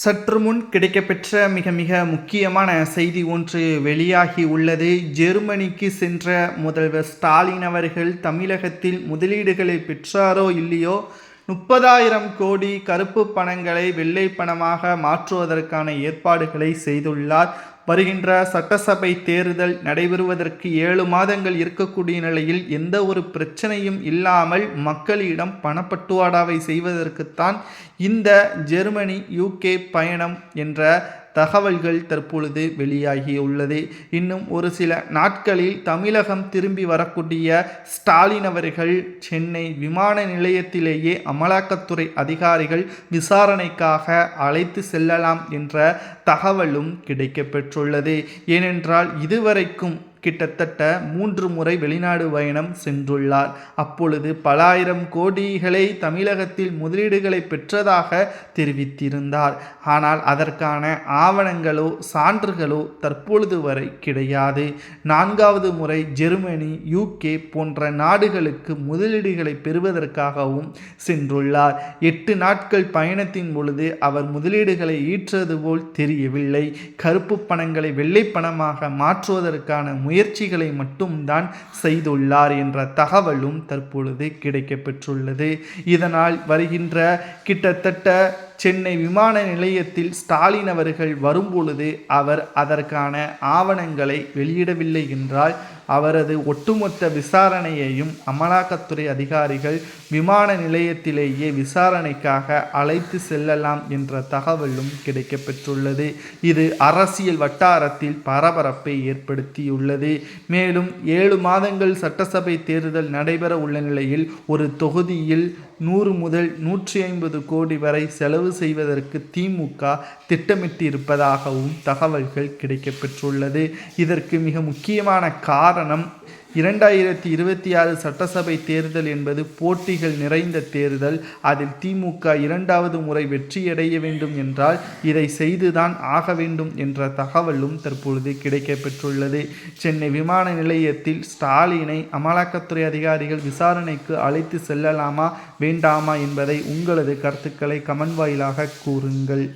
சற்று முன் கிடைக்கப்பெற்ற மிக மிக முக்கியமான செய்தி ஒன்று வெளியாகி உள்ளது. ஜெர்மனிக்கு சென்ற முதல்வர் ஸ்டாலின் அவர்கள் தமிழகத்தில் முதலீடுகளை பெற்றாரோ இல்லையோ 30,000 கோடி கருப்பு பணங்களை வெள்ளை பணமாக மாற்றுவதற்கான ஏற்பாடுகளை செய்துள்ளார். வருகின்ற சட்டசபை தேர்தல் நடைபெறுவதற்கு 7 மாதங்கள் இருக்கக்கூடிய நிலையில் எந்த ஒரு பிரச்சனையும் இல்லாமல் மக்களிடம் பணப்பட்டுவாடாவை செய்வதற்குத்தான் இந்த ஜெர்மனி UK பயணம் என்ற தகவல்கள் தற்பொழுது வெளியாகியுள்ளது. இன்னும் ஒரு சில நாட்களில் தமிழகம் திரும்பி வரக்கூடிய ஸ்டாலின் அவர்கள் சென்னை விமான நிலையத்திலேயே அமலாக்கத்துறை அதிகாரிகள் விசாரணைக்காக அழைத்து செல்லலாம் என்ற தகவலும் கிடைக்கப்பெற்றுள்ளது. ஏனென்றால் இதுவரைக்கும் கிட்டத்தட்ட 3 முறை வெளிநாடு பயணம் சென்றுள்ளார். அப்பொழுது பல ஆயிரம் கோடிகளை தமிழகத்தில் முதலீடுகளை பெற்றதாக தெரிவித்திருந்தார். ஆனால் அதற்கான ஆவணங்களோ சான்றுகளோ தற்பொழுது வரை கிடையாது. 4வது முறை ஜெர்மனி UK போன்ற நாடுகளுக்கு முதலீடுகளை பெறுவதற்காகவும் சென்றுள்ளார். 8 நாட்கள் பயணத்தின் பொழுது அவர் முதலீடுகளை ஈற்றது போல் தெரியவில்லை. கருப்பு பணங்களை வெள்ளை பணமாக மாற்றுவதற்கான முயற்சிகளை மட்டும்தான் செய்துள்ளார் என்ற தகவலும் தற்பொழுது கிடைக்கப்பெற்றுள்ளது. இதனால் வருகின்ற கிட்டத்தட்ட சென்னை விமான நிலையத்தில் ஸ்டாலின் அவர்கள் வரும்பொழுது அவர் அதற்கான ஆவணங்களை வெளியிடவில்லை என்றால் அவரது ஒட்டுமொத்த விசாரணையையும் அமலாக்கத்துறை அதிகாரிகள் விமான நிலையத்திலேயே விசாரணைக்காக அழைத்து செல்லலாம் என்ற தகவலும் கிடைக்கப்பெற்றுள்ளது. இது அரசியல் வட்டாரத்தில் பரபரப்பை ஏற்படுத்தியுள்ளது. மேலும் 7 மாதங்கள் சட்டசபை தேர்தல் நடைபெற உள்ள நிலையில் ஒரு தொகுதியில் 100 முதல் 150 கோடி வரை செலவு செய்வதற்கு திமுக திட்டமிட்டிருப்பதாகவும் தகவல்கள் கிடைக்கப்பெற்றுள்ளது. இதற்கு மிக முக்கியமான காரணம் 2026 சட்டசபை தேர்தல் என்பது போட்டிகள் நிறைந்த தேர்தல். அதில் திமுக 2வது முறை வெற்றியடைய வேண்டும் என்றால் இதை செய்துதான் ஆக வேண்டும் என்ற தகவலும் தற்பொழுது கிடைக்கப்பெற்றுள்ளது. சென்னை விமான நிலையத்தில் ஸ்டாலினை அமலாக்கத்துறை அதிகாரிகள் விசாரணைக்கு அழைத்து செல்லலாமா வேண்டாமா என்பதை உங்களது கருத்துக்களை கமெண்ட் வாயிலாக கூறுங்கள்.